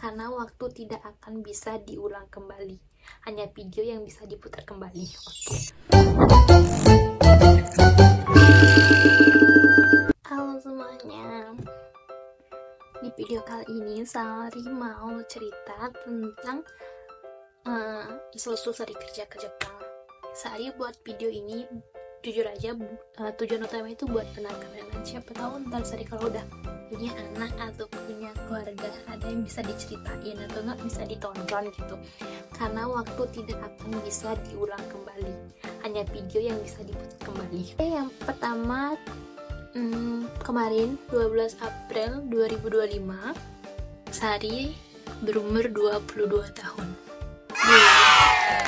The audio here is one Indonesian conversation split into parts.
karena waktu tidak akan bisa diulang kembali. Hanya video yang bisa diputar kembali. Oke. Halo semuanya. Di video kali ini Sari mau cerita tentang selesai Sari kerja ke Jepang. Sari buat video ini jujur aja tujuan utama itu buat kenang-kenangan. Siapa tahu ntar Sari kalau udah punya anak atau punya keluarga ada yang bisa diceritain atau nggak bisa ditonton gitu, karena waktu tidak akan bisa diulang kembali, hanya video yang bisa diputar kembali. Yang pertama, kemarin 12 April 2025 Sari berumur 22 tahun.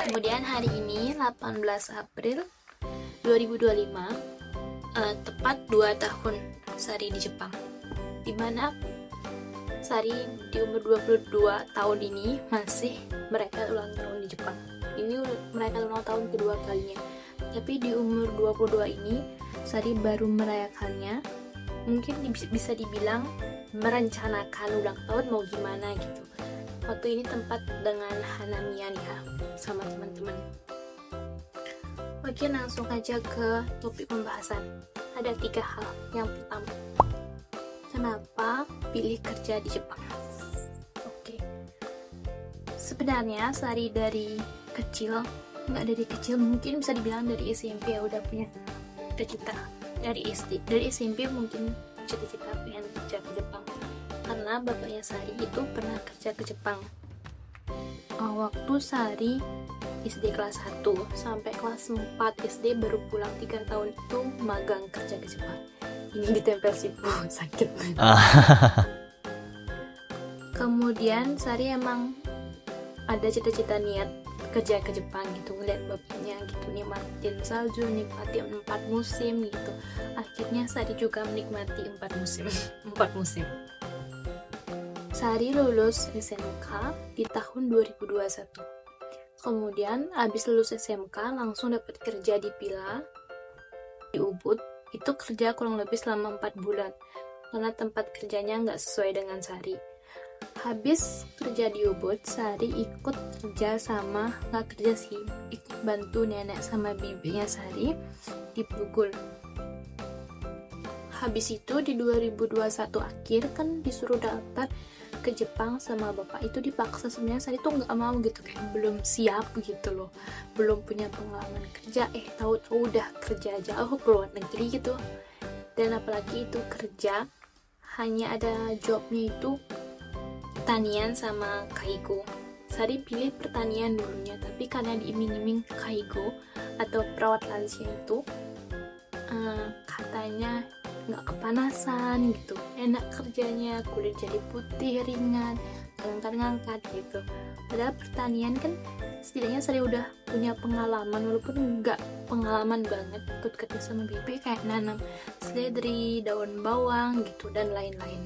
Kemudian hari ini 18 April 2025 tepat 2 tahun Sari di Jepang, dimana Sari di umur 22 tahun ini masih merayakan ulang tahun di Jepang. Ini merayakan ulang tahun kedua kalinya, tapi di umur 22 ini Sari baru merayakannya, mungkin bisa dibilang merencanakan ulang tahun mau gimana gitu. Waktu ini tempat dengan Hanamian ya, sama teman-teman. Oke, langsung aja ke topik pembahasan. Ada 3 hal. Yang pertama, kenapa pilih kerja di Jepang? Oke, sebenarnya Sari dari kecil, mungkin bisa dibilang dari SMP ya udah punya cita-cita. Dari SMP mungkin cita-cita pengen kerja ke Jepang, karena bapaknya Sari itu pernah kerja ke Jepang. Waktu Sari SD kelas 1 sampai kelas 4 SD baru pulang 3 tahun itu magang kerja ke Jepang. Ini ditempel sipu, sakit. Kemudian Sari emang ada cita-cita niat kerja ke Jepang gitu, ngeliat bapaknya gitu, nikmatin salju, nikmatin 4 musim gitu. Akhirnya Sari juga menikmati 4 musim. 4 musim. Sari lulus SMK di tahun 2021. Kemudian habis lulus SMK langsung dapat kerja di Pila di Ubud. Itu kerja kurang lebih selama 4 bulan karena tempat kerjanya nggak sesuai dengan Sari. Habis kerja di Ubud, Sari ikut kerja sama, nggak kerja sih, ikut bantu nenek sama bibinya Sari di Bugul. Habis itu di 2021 akhir kan disuruh daftar ke Jepang sama bapak, itu dipaksa. Sebenarnya Sari tuh nggak mau gitu, kayak belum siap gitu loh, belum punya pengalaman kerja, tahu-tahu udah kerja jauh ke luar negeri gitu. Dan apalagi itu kerja hanya ada jobnya itu pertanian sama kaigo. Sari pilih pertanian dulunya, tapi karena diiming-iming kaigo atau perawat lansia itu katanya nggak kepanasan gitu, enak kerjanya, kulit jadi putih, ringan, ngangkat-ngangkat gitu. Padahal pertanian kan setidaknya Sari udah punya pengalaman, walaupun nggak pengalaman banget, ikut kerja sama bibi kayak nanam seledri, daun bawang gitu dan lain-lain.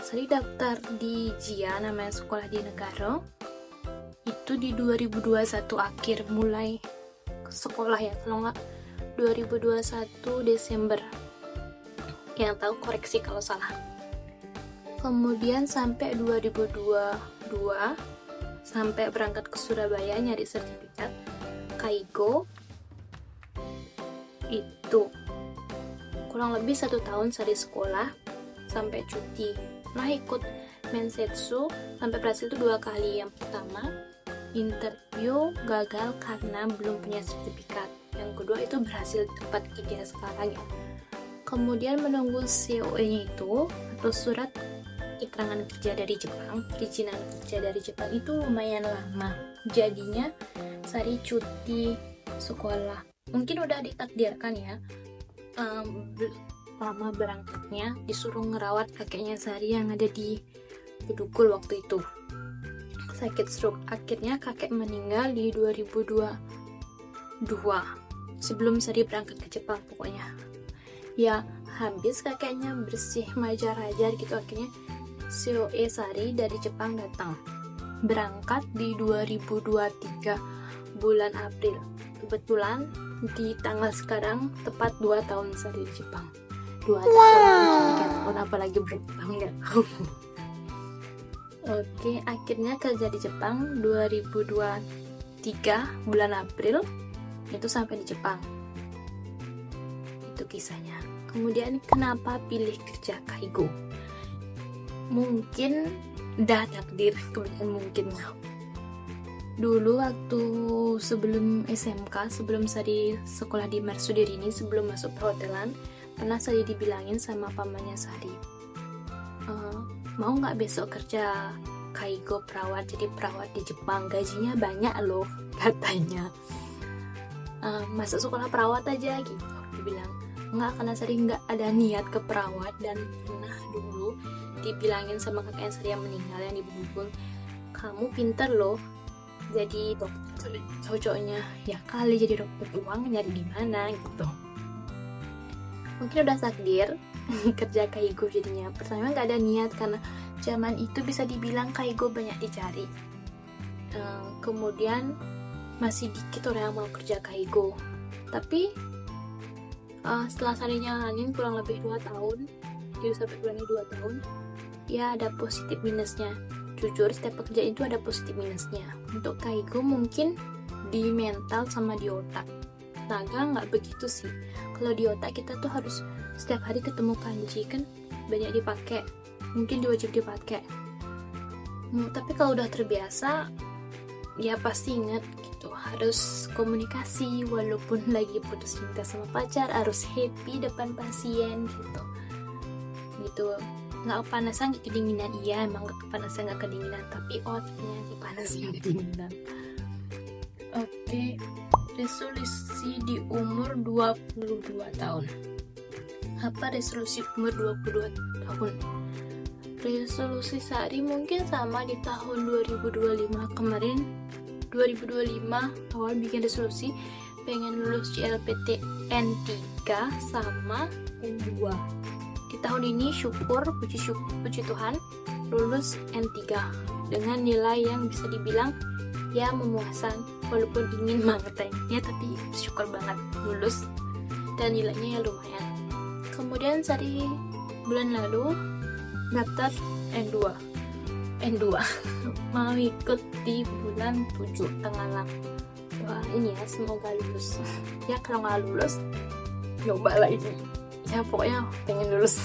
Sari daftar di JIA, namanya sekolah di Negaro, itu di 2021 akhir mulai ke sekolah ya, kalau nggak 2021 Desember. Yang tahu koreksi kalau salah. Kemudian sampai 2022 sampai berangkat ke Surabaya nyari sertifikat kaigo, itu kurang lebih 1 tahun Sari sekolah sampai cuti. Nah, ikut mensetsu sampai berhasil itu 2 kali. Yang pertama interview gagal karena belum punya sertifikat, yang kedua itu berhasil di tempat kerja sekarang ya. Kemudian menunggu COE-nya itu atau surat keterangan kerja dari Jepang, perizinan kerja dari Jepang, itu lumayan lama. Jadinya Sari cuti sekolah. Mungkin udah ditakdirkan ya, lama berangkatnya disuruh ngerawat kakeknya Sari yang ada di Bedugul waktu itu. Sakit stroke. Akhirnya kakek meninggal di 2022 sebelum Sari berangkat ke Jepang pokoknya. Ya, habis kakeknya bersih majar-ajar gitu, akhirnya COE Sari dari Jepang datang. Berangkat di 2023 bulan April. Kebetulan di tanggal sekarang tepat 2 tahun Sari di Jepang. 2 tahun, 3 tahun, apalagi berapa tahun nggak tahu. Oke, akhirnya kerja di Jepang 2023 bulan April itu sampai di Jepang. Itu kisahnya. Kemudian kenapa pilih kerja Kaigo? Mungkin udah takdir, kemudian mungkin dulu waktu sebelum SMK, sebelum Sari sekolah di Marsudiri ini, sebelum masuk perhotelan, pernah Sari dibilangin sama pamannya Sari, mau nggak besok kerja Kaigo perawat, jadi perawat di Jepang, gajinya banyak loh katanya. Masuk sekolah perawat aja gitu, dibilang. Nggak, karena Sari nggak ada niat ke perawat, dan pernah dulu dibilangin sama kakaknya Sari yang meninggal yang di Bubung, kamu pinter loh jadi dokter, cocoknya ya kali jadi dokter, uang nyari di mana gitu. Mungkin udah takdir kerja Kaigo jadinya. Pertama nggak ada niat karena zaman itu bisa dibilang Kaigo banyak dicari. Kemudian masih dikit orang yang mau kerja Kaigo. Tapi setelah Sari nyalanin kurang lebih 2 tahun, jadi sampai kurang lebih 2 tahun, ya ada positif minusnya. Jujur, setiap pekerjaan itu ada positif minusnya. Untuk Kaigo mungkin di mental sama di otak. Naga nggak begitu sih. Kalau di otak kita tuh harus setiap hari ketemu kanji, kan banyak dipakai, mungkin diwajib dipakai. Tapi kalau udah terbiasa, ya pasti ingat gitu, harus komunikasi walaupun lagi putus cinta sama pacar, harus happy depan pasien gitu. Nggak kepanasan, nggak kedinginan, iya emang nggak kepanasan nggak kedinginan, tapi otaknya kepanasan kedinginan. Oke, resolusi di umur 22 tahun. Apa resolusi umur 22 tahun? Resolusi Sari mungkin sama di tahun 2025 kemarin. 2025 awal bikin resolusi pengen lulus JLPTN 3 sama N2. Di tahun ini syukur, puji Tuhan, lulus N3 dengan nilai yang bisa dibilang ya memuaskan, walaupun ingin banget ya, tapi syukur banget lulus dan nilainya ya lumayan. Kemudian Sari bulan lalu daftar N2 mau ikut di bulan 7 tanggal 6. Doain ya semoga lulus. Ya kalau nggak lulus coba lagi. Ya pokoknya pengen lulus.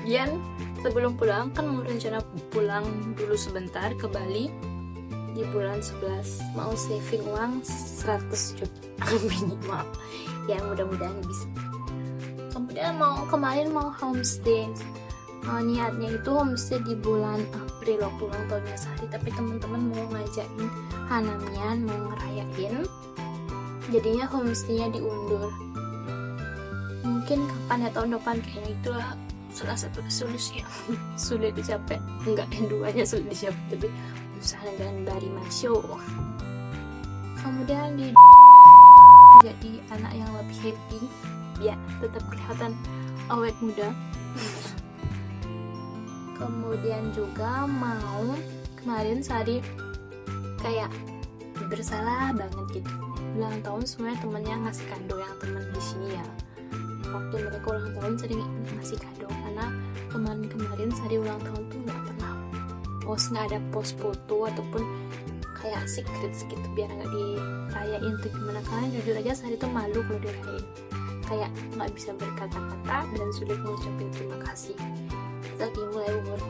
Kemudian sebelum pulang kan mau rencana pulang dulu sebentar ke Bali di bulan 11, mau saving uang 100 juta minimal ya, mudah-mudahan bisa. Kemudian kemarin mau homestay, niatnya itu homestay di bulan April waktu ulang tahunnya Sari, tapi teman-teman mau ngajakin Hanamian, mau ngerayain, jadinya homestaynya diundur. Mungkin kapan ya, tahun depan kayaknya. Itulah salah satu resolusi yang sulit dicapai. Enggak, N2-nya sulit dicapai, tapi usaha dengan dari masyo. Kemudian jadi anak yang lebih happy, ya tetap kelihatan awet muda. Kemudian juga mau kemarin Sari kayak bersalah banget gitu, ulang tahun semuanya temennya ngasih kado, yang temen di sini ya, waktu mereka ulang tahun Sari ngasih kado, karena kemarin Sari ulang tahun tuh nggak pernah nggak ada post foto ataupun kayak secret gitu biar nggak dirayain tuh gimana, karena jujur aja Sari tuh malu kalau dirayain, kayak nggak bisa berkata-kata dan sulit mengucapin terima kasih. Tapi mulai umur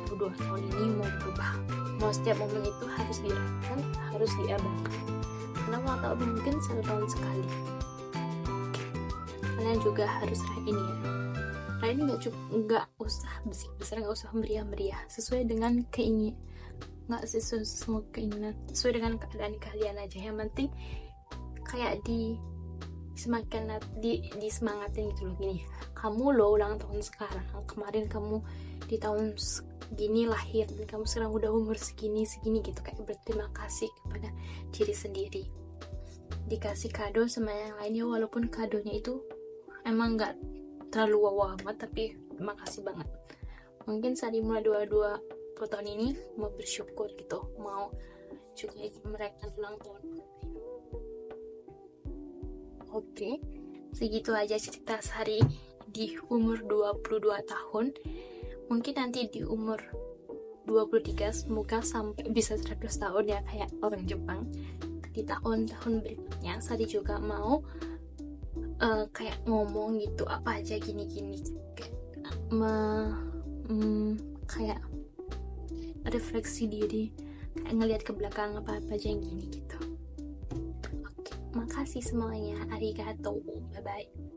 22 tahun ini mau berubah, mau setiap momen itu harus dirayakan, harus diabadikan, karena ulang tahun mungkin 1 tahun sekali. Kalian juga harus rayain ya. Rayain nggak usah besar, nggak usah meriah-meriah, sesuai dengan keinginan, nggak sesuai semua keinginan, sesuai dengan keadaan kalian aja. Yang penting kayak semakin disemangatin gitu loh, gini, kamu loh ulang tahun sekarang, kemarin kamu di tahun segini lahir dan kamu sekarang udah umur segini gitu, kayak berterima kasih kepada diri sendiri, dikasih kado sama yang lainnya, walaupun kadonya itu emang nggak terlalu wow amat, tapi terima kasih banget. Mungkin saat dimulai 22 tahun ini mau bersyukur gitu, mau juga merayakan ulang tahun. Oke, segitu aja cerita Sari di umur 22 tahun. Mungkin nanti di umur 2023 semoga sampai bisa 100 tahun ya kayak orang Jepang. Di tahun-tahun berikutnya Sari juga mau kayak ngomong gitu apa aja gini-gini, kayak kayak refleksi diri, kayak ngelihat ke belakang apa-apa aja yang gini gitu. Oke, makasih semuanya, arigato, bye bye.